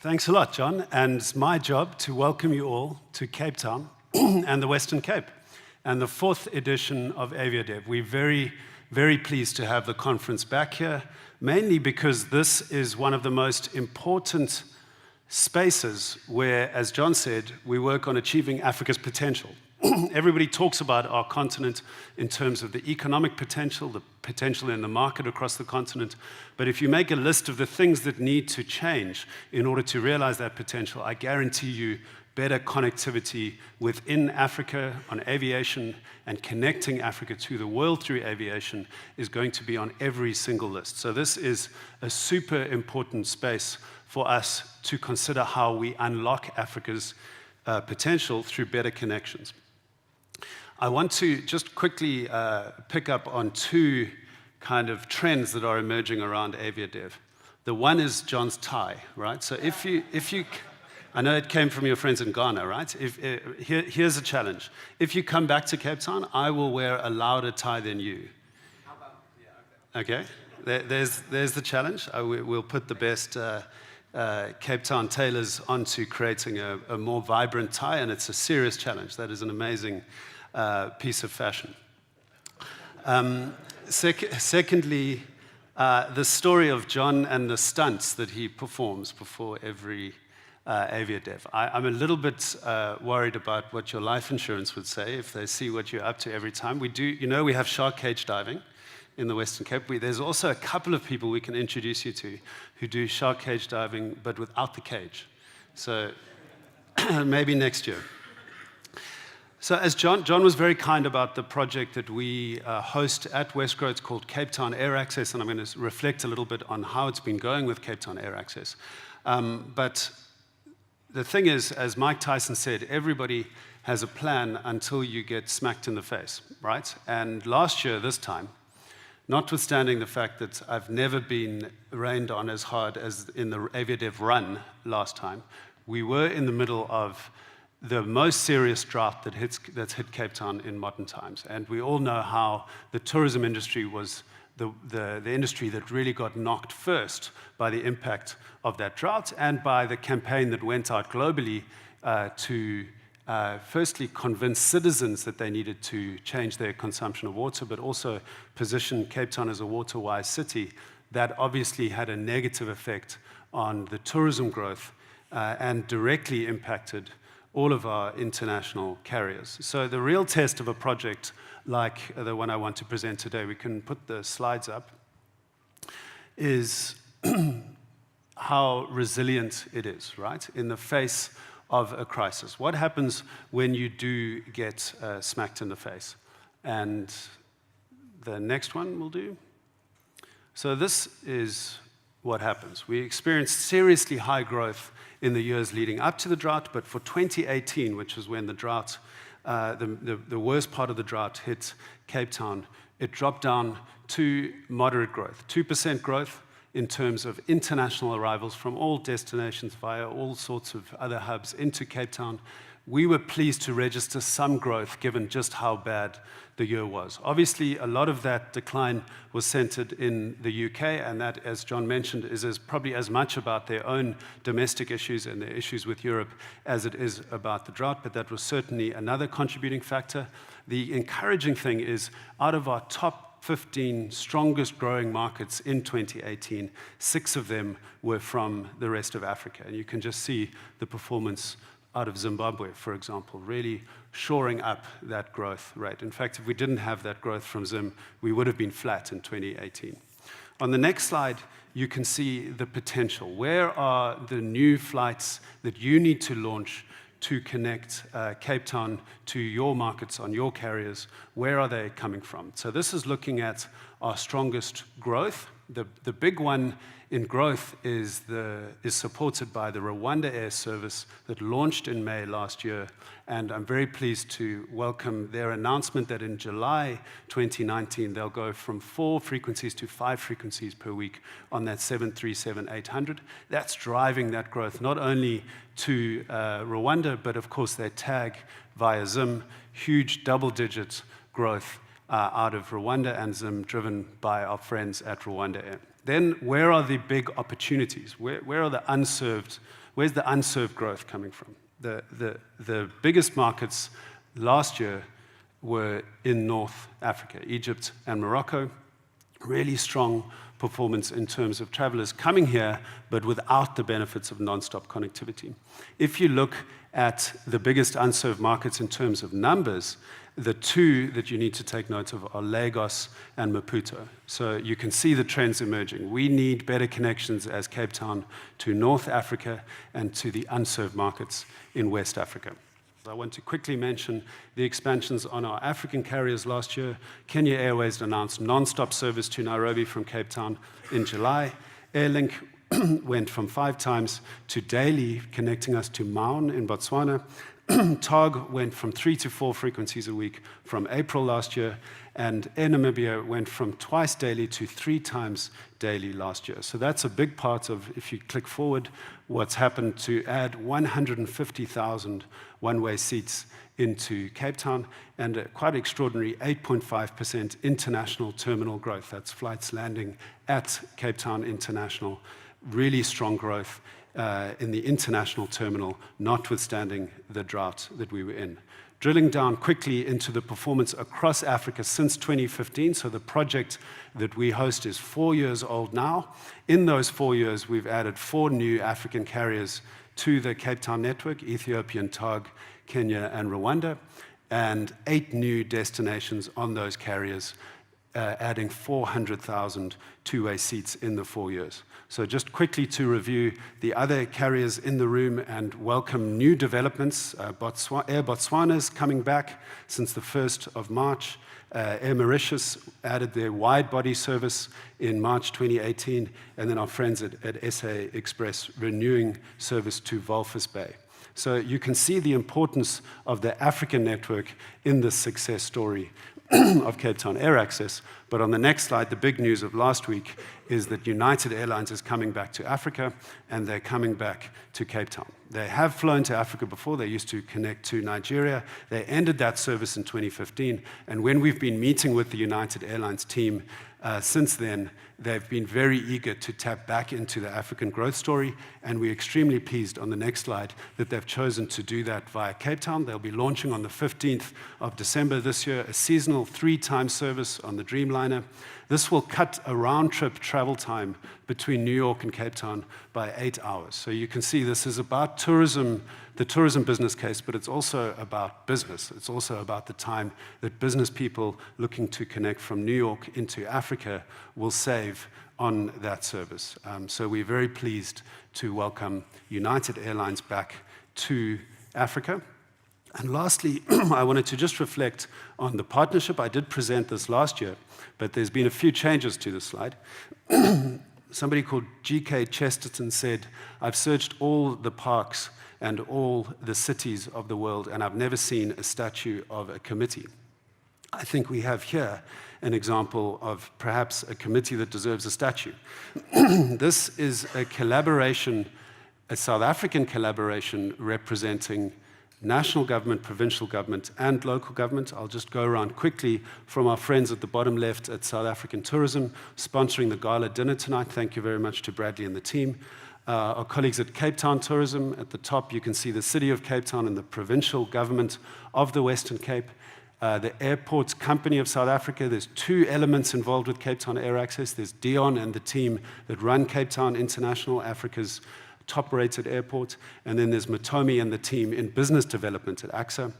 Thanks a lot, John. And it's my job to welcome you all to Cape Town and the Western Cape and the 4th edition of AviaDev. We're very, very pleased to have the conference back here, mainly because this is one of the most important spaces where, as John said, we work on achieving Africa's potential. Everybody talks about our continent in terms of the economic potential, the potential in the market across the continent. But if you make a list of the things that need to change in order to realize that potential, I guarantee you better connectivity within Africa on aviation and connecting Africa to the world through aviation is going to be on every single list. So this is a super important space for us to consider how we unlock Africa's potential through better connections. I want to just quickly pick up on two kind of trends that are emerging around AviaDev. The one is John's tie, right? So if you, I know it came from your friends in Ghana, right? Here's a challenge. If you come back to Cape Town, I will wear a louder tie than you. How about, yeah, okay. Okay, there's the challenge. We'll put the best Cape Town tailors onto creating a more vibrant tie, and it's a serious challenge. That is an amazing piece of fashion. Secondly, the story of John and the stunts that he performs before every AviaDev. I'm a little bit worried about what your life insurance would say if they see what you're up to every time. We do, you know, we have shark cage diving in the Western Cape. There's also a couple of people we can introduce you to who do shark cage diving, but without the cage. So maybe next year. So as John was very kind about the project that we host at Wesgro. It's called Cape Town Air Access, and I'm going to reflect a little bit on how it's been going with Cape Town Air Access. But the thing is, as Mike Tyson said, everybody has a plan until you get smacked in the face, right? And last year, this time, notwithstanding the fact that I've never been rained on as hard as in the AviaDev run last time, we were in the middle of the most serious drought that's hit Cape Town in modern times. And we all know how the tourism industry was the industry that really got knocked first by the impact of that drought and by the campaign that went out globally to firstly convince citizens that they needed to change their consumption of water, but also position Cape Town as a water-wise city. That obviously had a negative effect on the tourism growth and directly impacted all of our international carriers. So the real test of a project like the one I want to present today, we can put the slides up, is how resilient it is, right, in the face of a crisis. What happens when you do get smacked in the face? And the next one will do. So this is what happens. We experienced seriously high growth in the years leading up to the drought, but for 2018, which is when the drought, the worst part of the drought hit Cape Town, it dropped down to moderate growth, 2% growth in terms of international arrivals from all destinations via all sorts of other hubs into Cape Town. We were pleased to register some growth given just how bad the year was. Obviously, a lot of that decline was centered in the UK, and that, as John mentioned, is probably as much about their own domestic issues and their issues with Europe as it is about the drought, but that was certainly another contributing factor. The encouraging thing is, out of our top 15 strongest growing markets in 2018, 6 of them were from the rest of Africa. And you can just see the performance out of Zimbabwe, for example, really shoring up that growth rate. In fact, if we didn't have that growth from Zim, we would have been flat in 2018. On the next slide, you can see the potential. Where are the new flights that you need to launch to connect Cape Town to your markets on your carriers? Where are they coming from? So this is looking at our strongest growth. The big one in growth is supported by the Rwanda Air Service that launched in May last year, and I'm very pleased to welcome their announcement that in July 2019 they'll go from 4 frequencies to 5 frequencies per week on that 737-800. That's driving that growth not only to Rwanda, but of course their tag via Zim, huge double-digit growth out of Rwanda and Zim, driven by our friends at Rwanda Air. Then where are the big opportunities? Where are the unserved Where's the unserved growth coming from? The biggest markets last year were in North Africa, Egypt and Morocco. Really strong performance in terms of travelers coming here, but without the benefits of non-stop connectivity. If you look at the biggest unserved markets in terms of numbers, the two that you need to take note of are Lagos and Maputo. So you can see the trends emerging. We need better connections as Cape Town to North Africa and to the unserved markets in West Africa. I want to quickly mention the expansions on our African carriers last year. Kenya Airways announced non-stop service to Nairobi from Cape Town in July. Airlink went from 5 times to daily, connecting us to Maun in Botswana. TAG went from 3 to 4 frequencies a week from April last year, and Air Namibia went from twice daily to 3 times daily last year. So that's a big part of, if you click forward, what's happened to add 150,000 one-way seats into Cape Town, and a quite extraordinary 8.5% international terminal growth. That's flights landing at Cape Town International. Really strong growth in the international terminal, notwithstanding the drought that we were in. Drilling down quickly into the performance across Africa since 2015, so the project that we host is 4 years old now. In those 4 years, we've added 4 new African carriers to the Cape Town network, Ethiopian, TAG, Kenya, and Rwanda, and 8 new destinations on those carriers, adding 400,000 two-way seats in the 4 years. So just quickly to review the other carriers in the room and welcome new developments. Air Botswana is coming back since the 1st of March. Air Mauritius added their wide-body service in March 2018, and then our friends at SA Express renewing service to Walvis Bay. So you can see the importance of the African network in the success story of Cape Town Air Access. But on the next slide, the big news of last week is that United Airlines is coming back to Africa, and they're coming back to Cape Town. They have flown to Africa before. They used to connect to Nigeria. They ended that service in 2015, and when we've been meeting with the United Airlines team since then, they've been very eager to tap back into the African growth story, and we're extremely pleased on the next slide that they've chosen to do that via Cape Town. They'll be launching on the 15th of December this year, a seasonal 3-time service on the Dreamliner. This will cut a round-trip travel time between New York and Cape Town by 8 hours. So you can see this is about tourism, the tourism business case, but it's also about business. It's also about the time that business people looking to connect from New York into Africa will save on that service. So we're very pleased to welcome United Airlines back to Africa. And lastly, I wanted to just reflect on the partnership. I did present this last year, but there's been a few changes to this slide. Somebody called G.K. Chesterton said, "I've searched all the parks and all the cities of the world, and I've never seen a statue of a committee." I think we have here an example of perhaps a committee that deserves a statue. This is a collaboration, a South African collaboration representing national government, provincial government, and local government. I'll just go around quickly from our friends at the bottom left at South African Tourism, sponsoring the gala dinner tonight. Thank you very much to Bradley and the team. Our colleagues at Cape Town Tourism, at the top you can see the City of Cape Town and the provincial government of the Western Cape. The Airports Company of South Africa, there's 2 elements involved with Cape Town Air Access. There's Dion and the team that run Cape Town International, Africa's top-rated airport, and then there's Matomi and the team in business development at AXA.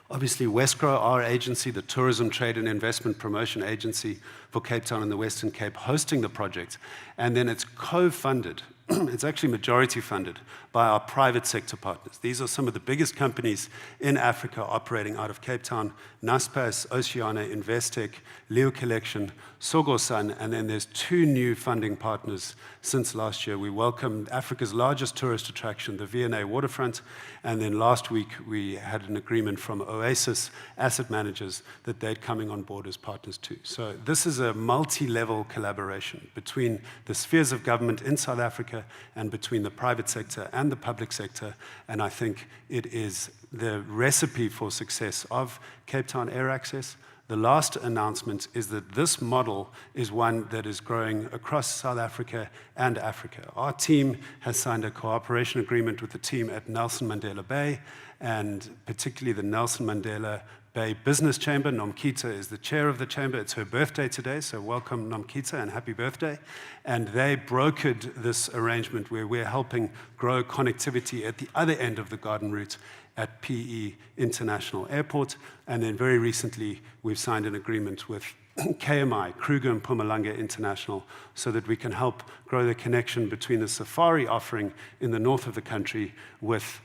Obviously, Wesgro, our agency, the Tourism, Trade and Investment Promotion Agency for Cape Town and the Western Cape, hosting the project, and then it's co-funded. It's actually majority funded by our private sector partners. These are some of the biggest companies in Africa operating out of Cape Town: Naspers, Oceana, Investec, Leo Collection, Sogosan, and then there's 2 new funding partners since last year. We welcomed Africa's largest tourist attraction, the V&A Waterfront, and then last week we had an agreement from Oasis Asset Managers that they're coming on board as partners too. So this is a multi-level collaboration between the spheres of government in South Africa and between the private sector and the public sector, and I think it is the recipe for success of Cape Town Air Access, The last announcement is that this model is one that is growing across South Africa and Africa. Our team has signed a cooperation agreement with the team at Nelson Mandela Bay, and particularly the Nelson Mandela Bay Business Chamber. Nomkita is the chair of the chamber. It's her birthday today, so welcome, Nomkita, and happy birthday. And they brokered this arrangement where we're helping grow connectivity at the other end of the garden route at PE International Airport. And then very recently, we've signed an agreement with KMI, Kruger and Mpumalanga International, so that we can help grow the connection between the safari offering in the north of the country with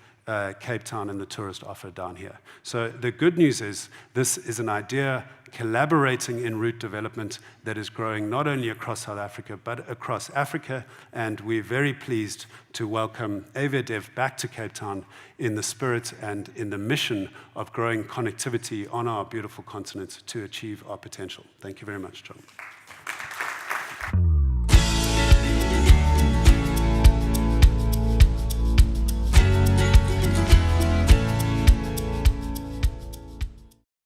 Cape Town and the tourist offer down here. So the good news is this is an idea collaborating in route development that is growing not only across South Africa, but across Africa, and we're very pleased to welcome AviaDev back to Cape Town in the spirit and in the mission of growing connectivity on our beautiful continent to achieve our potential. Thank you very much, John.